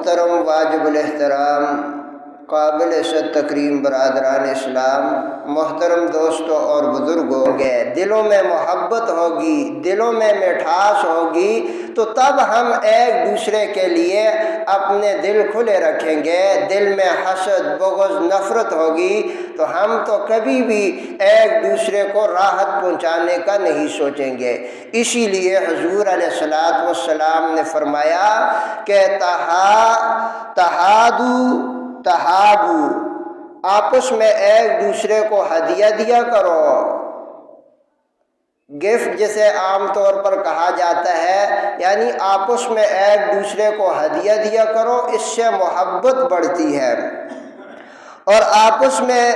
محترم واجب الاحترام قابل عزت تکریم برادران اسلام، محترم دوستوں اور بزرگوں، دلوں میں محبت ہوگی، دلوں میں مٹھاس ہوگی تو تب ہم ایک دوسرے کے لیے اپنے دل کھلے رکھیں گے۔ دل میں حسد، بغض، نفرت ہوگی تو ہم تو کبھی بھی ایک دوسرے کو راحت پہنچانے کا نہیں سوچیں گے۔ اسی لیے حضور علیہ الصلوۃ والسلام نے فرمایا کہ تحابو، آپس میں ایک دوسرے کو ہدیہ دیا کرو۔ گفٹ جسے عام طور پر کہا جاتا ہے، یعنی آپس میں ایک دوسرے کو ہدیہ دیا کرو، اس سے محبت بڑھتی ہے۔ اور آپس میں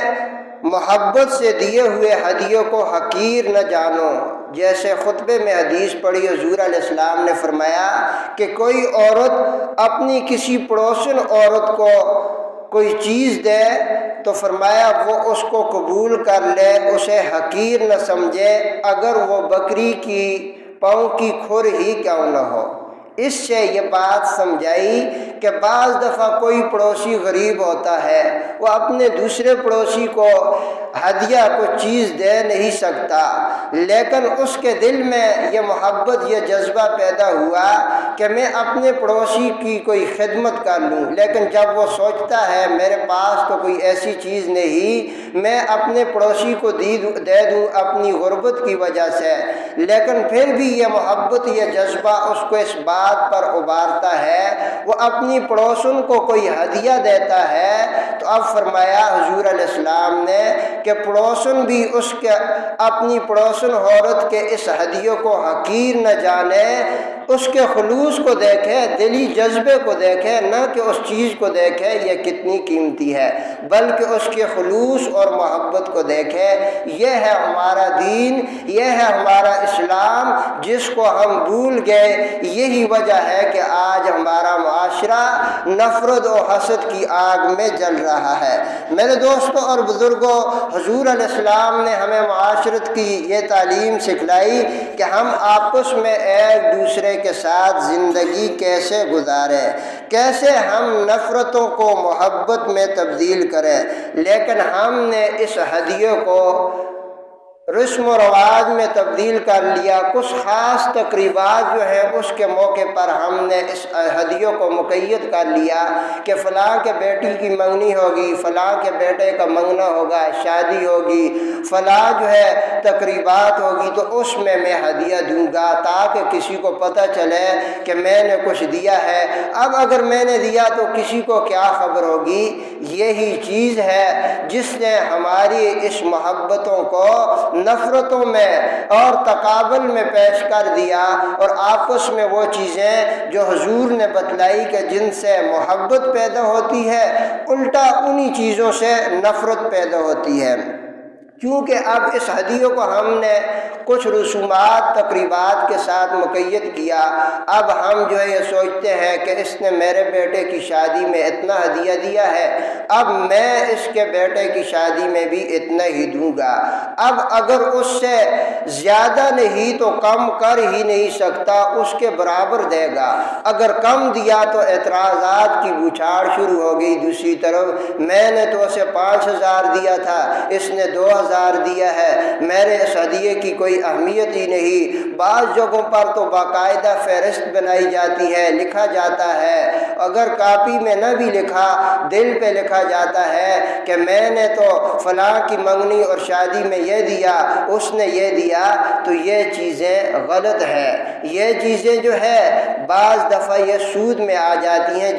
محبت سے دیے ہوئے ہدیوں کو حقیر نہ جانو۔ جیسے خطبے میں حدیث پڑھی، حضور علیہ السلام نے فرمایا کہ کوئی عورت اپنی کسی پڑوسن عورت کو کوئی چیز دے تو فرمایا وہ اس کو قبول کر لے، اسے حقیر نہ سمجھے، اگر وہ بکری کی پاؤں کی کھر ہی کیوں نہ ہو۔ اس سے یہ بات سمجھائی کہ بعض دفعہ کوئی پڑوسی غریب ہوتا ہے، وہ اپنے دوسرے پڑوسی کو ہدیہ کو چیز دے نہیں سکتا، لیکن اس کے دل میں یہ محبت، یہ جذبہ پیدا ہوا کہ میں اپنے پڑوسی کی کوئی خدمت کر لوں۔ لیکن جب وہ سوچتا ہے میرے پاس تو کوئی ایسی چیز نہیں میں اپنے پڑوسی کو دے دوں اپنی غربت کی وجہ سے، لیکن پھر بھی یہ محبت، یہ جذبہ اس کو اس بات پر ابھارتا ہے، وہ اپنی پڑوسن کو کوئی ہدیہ دیتا ہے۔ تو اب فرمایا حضور علیہ السلام نے کہ پڑوسن بھی اس کے اپنی پڑوسن عورت کے اس ہدیوں کو حقیر نہ جانے، اس کے خلوص کو دیکھے، دلی جذبے کو دیکھے، نہ کہ اس چیز کو دیکھے یہ کتنی قیمتی ہے، بلکہ اس کے خلوص اور محبت کو دیکھے۔ یہ ہے ہمارا دین، یہ ہے ہمارا اسلام، جس کو ہم بھول گئے۔ یہی وجہ ہے کہ آج ہمارا معاشرہ نفرت و حسد کی آگ میں جل رہا ہے۔ میرے دوستوں اور بزرگوں، حضور علیہ السلام نے ہمیں معاشرت کی یہ تعلیم سکھلائی کہ ہم آپس میں ایک دوسرے کے ساتھ زندگی کیسے گزاریں، کیسے ہم نفرتوں کو محبت میں تبدیل کریں۔ لیکن ہم نے اس ہدیے کو رسم و رواج میں تبدیل کر لیا۔ کچھ خاص تقریبات جو ہیں اس کے موقع پر ہم نے اس ہدیوں کو مقید کر لیا کہ فلاں کے بیٹی کی منگنی ہوگی، فلاں کے بیٹے کا منگنا ہوگا، شادی ہوگی، فلاں جو ہے تقریبات ہوگی تو اس میں ہدیہ دوں گا تاکہ کسی کو پتہ چلے کہ میں نے کچھ دیا ہے۔ اب اگر میں نے دیا تو کسی کو کیا خبر ہوگی؟ یہی چیز ہے جس نے ہماری اس محبتوں کو نفرتوں میں اور تقابل میں پیش کر دیا، اور آپس میں وہ چیزیں جو حضور نے بتلائی کہ جن سے محبت پیدا ہوتی ہے، الٹا انہی چیزوں سے نفرت پیدا ہوتی ہے۔ کیونکہ اب اس ہدیوں کو ہم نے کچھ رسومات تقریبات کے ساتھ مقید کیا، اب ہم جو ہے یہ سوچتے ہیں کہ اس نے میرے بیٹے کی شادی میں اتنا ہدیہ دیا ہے، اب میں اس کے بیٹے کی شادی میں بھی اتنا ہی دوں گا۔ اب اگر اس سے زیادہ نہیں تو کم کر ہی نہیں سکتا، اس کے برابر دے گا۔ اگر کم دیا تو اعتراضات کی بوچھاڑ شروع ہو گئی۔ دوسری طرف میں نے تو اسے 5,000 دیا تھا، اس نے 2,000 دیا ہے، میرے اس ہدیے کی کوئی اہمیت ہی نہیں۔ بعض جگہوں پر تو باقاعدہ فہرست بنائی جاتی ہے، لکھا جاتا ہے، اگر کاپی میں نہ بھی لکھا، دل پہ لکھا جاتا ہے کہ میں نے تو فلاں کی منگنی اور شادی میں یہ دیا، اس نے یہ دیا، تو یہ چیزیں غلط ہے۔ یہ چیزیں جو ہے بعض دفعہ یہ سود میں آ جاتی ہیں،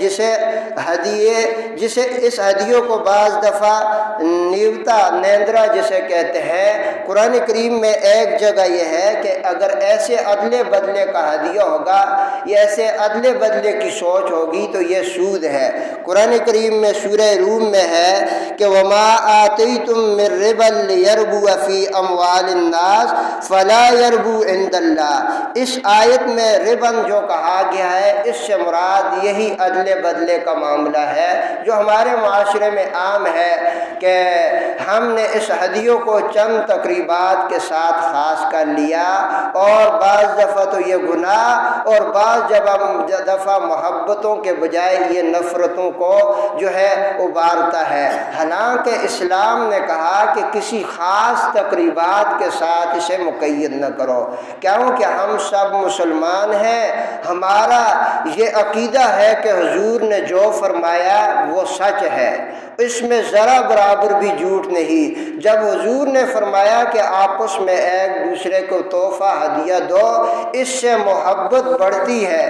جسے اس ہدیوں کو بعض دفعہ نیوتا نیندرا جسے کہتے ہیں۔ قرآن کریم میں ایک جگہ یہ ہے کہ اگر ایسے ادلے بدلے کا ہدیہ ہوگا، یا ایسے ادلے بدلے کی سوچ ہوگی تو یہ سود ہے۔ قرآن کریم میں سورہ روم میں ہے کہ وَمَا آتَيْتُم مِّن رِّبًا لِّيَرْبُوَ فِي أَمْوَالِ النَّاسِ فَلَا يَرْبُو عِندَ اللَّهِ۔ اس آیت میں ربن جو کہا گیا ہے، اس سے مراد یہی ادلے بدلے کا معاملہ ہے جو ہمارے معاشرے میں عام ہے کہ ہم نے اس ہدیوں ہدیوں کو چند تقریبات کے ساتھ خاص کر لیا، اور بعض دفعہ تو یہ گناہ اور بعض دفعہ محبتوں کے بجائے یہ نفرتوں کو جو ہے ابھارتا ہے۔ حالانکہ اسلام نے کہا کہ کسی خاص تقریبات کے ساتھ اسے مقید نہ کرو، کیونکہ ہم سب مسلمان ہیں، ہمارا یہ عقیدہ ہے کہ حضور نے جو فرمایا وہ سچ ہے، اس میں ذرا برابر بھی جھوٹ نہیں۔ جب حضور نے فرمایا کہ آپس میں ایک دوسرے کو تحفہ ہدیہ دو، اس سے محبت بڑھتی ہے،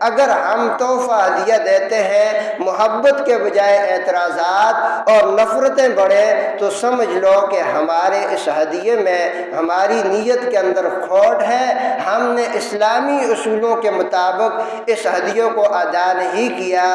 اگر ہم تحفہ ہدیہ دیتے ہیں محبت کے بجائے اعتراضات اور نفرتیں بڑھے، تو سمجھ لو کہ ہمارے اس ہدیے میں ہماری نیت کے اندر کھوٹ ہے، ہم نے اسلامی اصولوں کے مطابق اس ہدیوں کو ادا نہیں کیا۔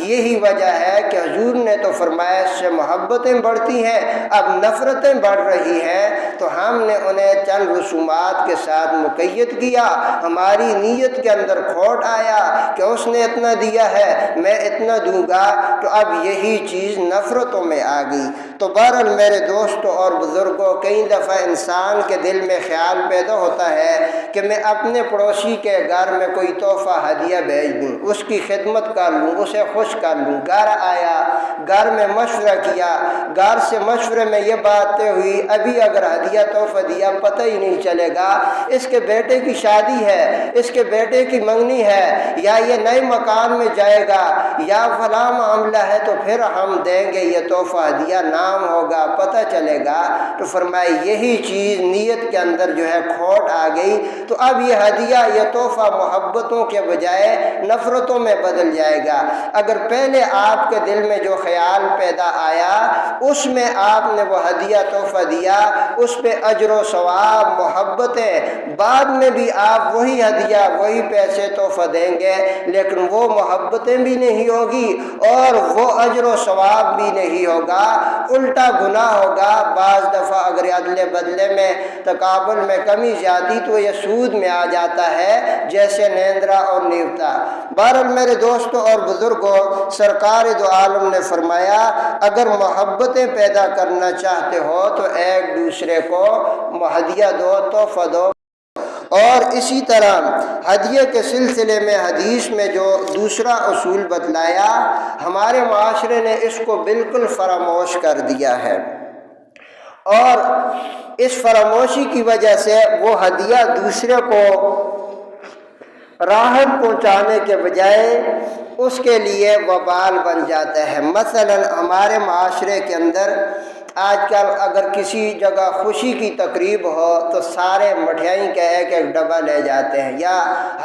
یہی وجہ ہے کہ حضور نے تو فرمایا اس سے محبتیں بڑھتی ہیں، اب نفرتیں بڑھ رہی ہیں، تو ہم نے انہیں چند رسومات کے ساتھ مقید کیا۔ ہماری نیت کے اندر کھوٹ آیا کہ اس نے اتنا دیا ہے میں اتنا دوں گا، تو اب یہی چیز نفرتوں میں آ گئی۔ تو بہرحال میرے دوستوں اور بزرگوں، کئی دفعہ انسان کے دل میں خیال پیدا ہوتا ہے کہ میں اپنے پڑوسی کے گھر میں کوئی تحفہ ہدیہ بھیج دوں، اس کی خدمت کر لوں، اسے خوش کر لوں۔ گھر آیا، گھر میں مشورہ کیا، گھر سے مشورے میں یہ باتیں ہوئی، ابھی اگر ہدیہ تحفہ دیا پتہ ہی نہیں چلے گا، اس کے بیٹے کی شادی ہے، اس کے بیٹے کی منگنی ہے، یا یہ نئے مکان میں جائے گا، یا فلاں معاملہ ہے، تو پھر ہم دیں گے یہ تحفہ ہدیہ، نام ہوگا، پتہ چلے گا۔ تو فرمایا یہی چیز نیت کے اندر جو ہے کھوٹ آ گئی، تو اب یہ ہدیہ یہ تحفہ محبتوں کے بجائے نفرتوں میں بدل جائے گا۔ اگر پہلے آپ کے دل میں جو خیال پیدا آیا اس میں آپ نے وہ ہدیہ تحفہ دیا، اس پہ اجر و ثواب محبتیں، بعد میں بھی آپ وہی ہدیہ وہی پیسے تحفہ دیں گے، لیکن وہ محبتیں بھی نہیں ہوگی اور وہ اجر و ثواب بھی نہیں ہوگا، الٹا گناہ ہوگا۔ بعض دفعہ اگر عدل بدلے میں تقابل میں کمی زیادتی تو یہ سود میں آ جاتا ہے، جیسے نیندرا اور نیوتا۔ بہرحال میرے دوستوں اور بزرگوں، سرکار دو عالم نے فرمایا اگر محبتیں پیدا کرنا چاہتے ہو تو ایک دوسرے کو ہدیہ دو، تحفہ دو۔ اور اسی طرح ہدیے کے سلسلے میں حدیث میں جو دوسرا اصول بتلایا، ہمارے معاشرے نے اس کو بالکل فراموش کر دیا ہے، اور اس فراموشی کی وجہ سے وہ ہدیہ دوسرے کو راحت پہنچانے کے بجائے اس کے لیے وبال بن جاتا ہے۔ مثلا ہمارے معاشرے کے اندر آج کل اگر کسی جگہ خوشی کی تقریب ہو تو سارے مٹھائی کا ایک ایک ڈبہ لے جاتے ہیں، یا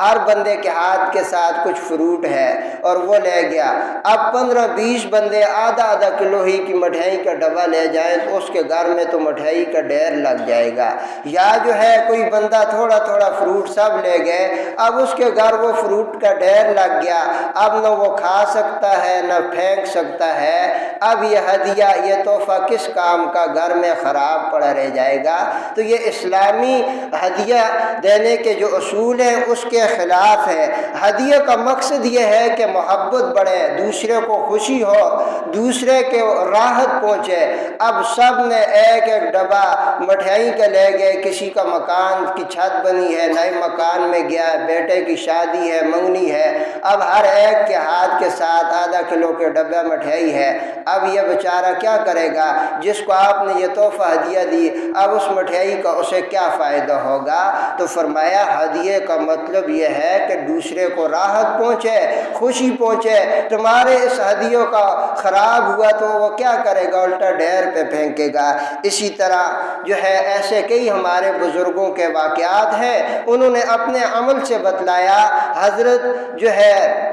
ہر بندے کے ہاتھ کے ساتھ کچھ فروٹ ہے اور وہ لے گیا۔ اب 15-20 بندے آدھا کلو ہی کی مٹھائی کا ڈبہ لے جائیں تو اس کے گھر میں تو مٹھائی کا ڈھیر لگ جائے گا۔ یا جو ہے کوئی بندہ تھوڑا تھوڑا فروٹ سب لے گئے، اب اس کے گھر وہ فروٹ کا ڈھیر لگ گیا، اب نہ وہ کھا سکتا ہے نہ پھینک سکتا ہے۔ اب یہ ہدیہ یہ تحفہ کس کام کا، گھر میں خراب پڑا رہ جائے گا۔ تو یہ اسلامی ہدیہ دینے کے جو اصول ہیں اس کے خلاف ہے۔ ہدیہ کا مقصد یہ ہے کہ محبت بڑھے، دوسرے کو خوشی ہو، دوسرے کے راحت پہنچے۔ اب سب نے ایک ایک ڈبہ مٹھائی کا لے گئے، کسی کا مکان کی چھت بنی ہے، نئے مکان میں گیا، بیٹے کی شادی ہے، منگنی ہے، اب ہر ایک کے ہاتھ کے ساتھ آدھا کلو کے ڈبہ مٹھائی ہے۔ اب یہ بیچارہ کیا کرے گا؟ جس کو آپ نے یہ تحفہ ہدیہ دی، اب اس مٹھائی کا اسے کیا فائدہ ہوگا؟ تو فرمایا ہدیے کا مطلب یہ ہے کہ دوسرے کو راحت پہنچے، خوشی پہنچے۔ تمہارے اس ہدیوں کا خراب ہوا تو وہ کیا کرے گا؟ الٹا ڈھیر پہ پھینکے گا۔ اسی طرح جو ہے ایسے کئی ہمارے بزرگوں کے واقعات ہیں، انہوں نے اپنے عمل سے بتلایا۔ حضرت جو ہے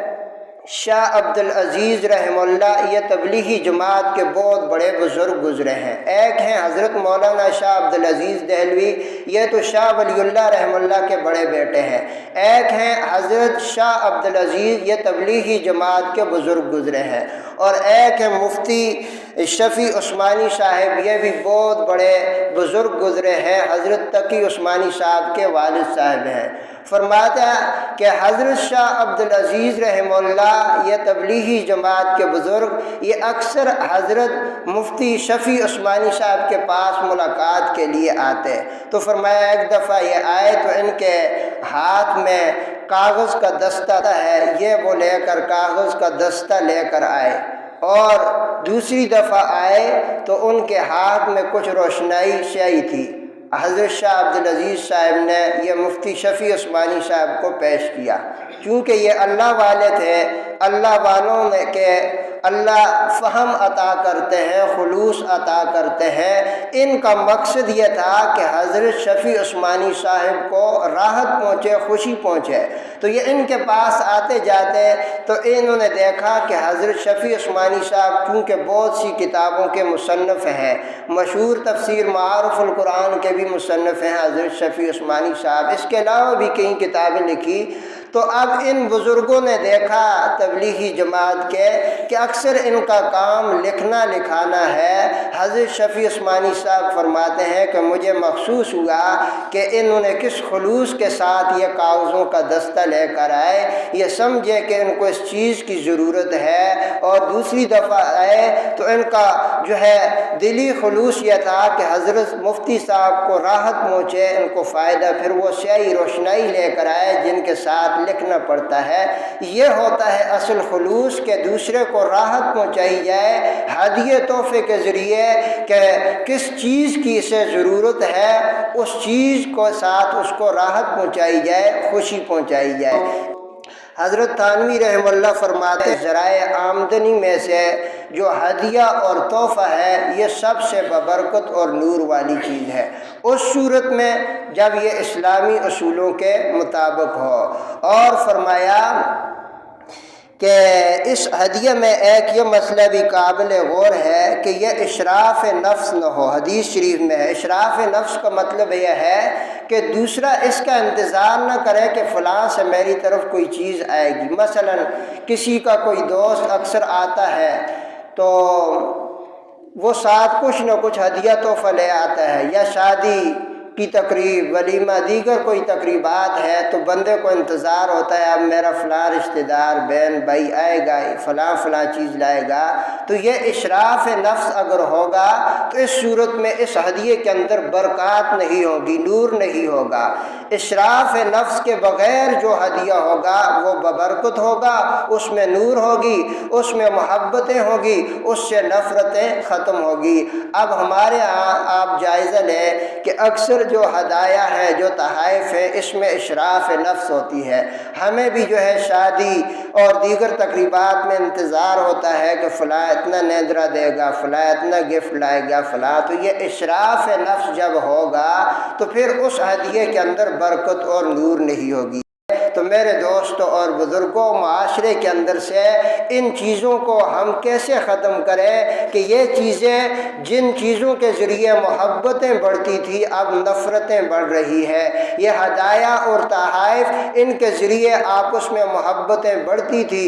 شاہ عبدالعزیز رحمہ اللہ، یہ تبلیغی جماعت کے بہت بڑے بزرگ گزرے ہیں۔ ایک ہیں حضرت مولانا شاہ عبدالعزیز دہلوی، یہ تو شاہ ولی اللہ رحمہ اللہ کے بڑے بیٹے ہیں۔ ایک ہیں حضرت شاہ عبدالعزیز، یہ تبلیغی جماعت کے بزرگ گزرے ہیں۔ اور ایک ہے مفتی شفیع عثمانی صاحب، یہ بھی بہت بڑے بزرگ گزرے ہیں، حضرت تقی عثمانی صاحب کے والد صاحب ہیں۔ فرماتا ہے کہ حضرت شاہ عبدالعزیز رحمہ اللہ یہ تبلیغی جماعت کے بزرگ یہ اکثر حضرت مفتی شفیع عثمانی صاحب کے پاس ملاقات کے لیے آتے، تو فرمایا ایک دفعہ یہ آئے تو ان کے ہاتھ میں کاغذ کا دستہ ہے، یہ وہ لے کر کاغذ کا دستہ لے کر آئے، اور دوسری دفعہ آئے تو ان کے ہاتھ میں کچھ روشنائی شیئی تھی۔ حضرت شاہ عبدالعزیز صاحب نے یہ مفتی شفیع عثمانی صاحب کو پیش کیا، کیونکہ یہ اللہ والے تھے، اللہ والوں نے کہ اللہ فہم عطا کرتے ہیں، خلوص عطا کرتے ہیں، ان کا مقصد یہ تھا کہ حضرت شفیع عثمانی صاحب کو راحت پہنچے، خوشی پہنچے، تو یہ ان کے پاس آتے جاتے، تو انہوں نے دیکھا کہ حضرت شفیع عثمانی صاحب چونکہ بہت سی کتابوں کے مصنف ہیں، مشہور تفسیر معارف القرآن کے بھی مصنف ہیں حضرت شفیع عثمانی صاحب، اس کے علاوہ بھی کئی کتابیں لکھی، تو اب ان بزرگوں نے دیکھا تبلیغی جماعت کے کہ اکثر ان کا کام لکھنا لکھانا ہے۔ حضرت شفیع عثمانی صاحب فرماتے ہیں کہ مجھے محسوس ہوا کہ انہوں نے کس خلوص کے ساتھ یہ کاغذوں کا دستہ لے کر آئے، یہ سمجھے کہ ان کو اس چیز کی ضرورت ہے، اور دوسری دفعہ آئے تو ان کا جو ہے دلی خلوص یہ تھا کہ حضرت مفتی صاحب کو راحت پہنچے، ان کو فائدہ، پھر وہ سیاہی روشنائی لے کر آئے جن کے ساتھ لکھنا پڑتا ہے۔ یہ ہوتا ہے اصل خلوص کہ دوسرے کو راحت پہنچائی جائے ہدیے تحفے کے ذریعے، کہ کس چیز کی اسے ضرورت ہے اس چیز کو ساتھ اس کو راحت پہنچائی جائے، خوشی پہنچائی جائے۔ حضرت تھانوی رحمہ اللہ فرماتے ہیں ذرائع آمدنی میں سے جو ہدیہ اور تحفہ ہے یہ سب سے ببرکت اور نور والی چیز ہے، اس صورت میں جب یہ اسلامی اصولوں کے مطابق ہو۔ اور فرمایا کہ اس ہدیہ میں ایک یہ مسئلہ بھی قابل غور ہے کہ یہ اشراف نفس نہ ہو۔ حدیث شریف میں ہے اشراف نفس کا مطلب یہ ہے کہ دوسرا اس کا انتظار نہ کرے کہ فلاں سے میری طرف کوئی چیز آئے گی۔ مثلا کسی کا کوئی دوست اکثر آتا ہے تو وہ ساتھ کچھ نہ کچھ ہدیہ تحفہ لے آتا ہے، یا شادی کی تقریب، ولیمہ، دیگر کوئی تقریبات ہے تو بندے کو انتظار ہوتا ہے اب میرا فلاں رشتہ دار بہن بھائی آئے گا، فلاں فلاں چیز لائے گا، تو یہ اشراف نفس اگر ہوگا تو اس صورت میں اس ہدیے کے اندر برکات نہیں ہوگی، نور نہیں ہوگا۔ اشراف نفس کے بغیر جو ہدیہ ہوگا وہ ببرکت ہوگا، اس میں نور ہوگی، اس میں محبتیں ہوگی، اس سے نفرتیں ختم ہوگی۔ اب ہمارے ہاں آپ جائزہ لیں کہ اکثر جو ہدایہ ہے، جو تحائف ہے، اس میں اشراف نفس ہوتی ہے۔ ہمیں بھی جو ہے شادی اور دیگر تقریبات میں انتظار ہوتا ہے کہ فلاں اتنا نیندرا دے گا، فلاں اتنا گفٹ لائے گا، فلاں، تو یہ اشراف نفس جب ہوگا تو پھر اس ہدیے کے اندر برکت اور نور نہیں ہوگی۔ تو میرے دوستوں اور بزرگوں، معاشرے کے اندر سے ان چیزوں کو ہم کیسے ختم کریں کہ یہ چیزیں جن چیزوں کے ذریعے محبتیں بڑھتی تھی اب نفرتیں بڑھ رہی ہے۔ یہ ہدایہ اور تحائف ان کے ذریعے آپس میں محبتیں بڑھتی تھی،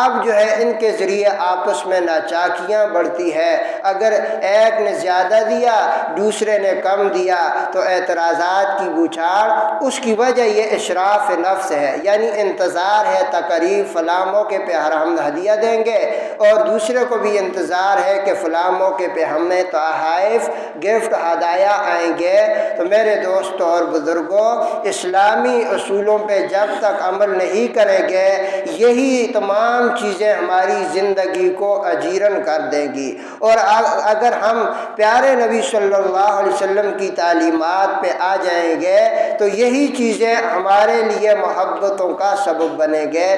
اب جو ہے ان کے ذریعے آپس میں ناچاکیاں بڑھتی ہے۔ اگر ایک نے زیادہ دیا دوسرے نے کم دیا تو اعتراضات کی بوچھاڑ، اس کی وجہ یہ اشراف نفس ہے، یعنی انتظار ہے تقریب فلاں موقع پہ ہم ہدیہ دیں گے، اور دوسرے کو بھی انتظار ہے کہ فلاں موقع پہ ہمیں تحائف گفٹ ہدایہ آئیں گے۔ تو میرے دوستوں اور بزرگوں، اسلامی اصولوں پہ جب تک عمل نہیں کریں گے یہی تمام چیزیں ہماری زندگی کو اجیرن کر دیں گی، اور اگر ہم پیارے نبی صلی اللہ علیہ وسلم کی تعلیمات پہ آ جائیں گے تو یہی چیزیں ہمارے لیے محبتوں کا سبب بنیں گے۔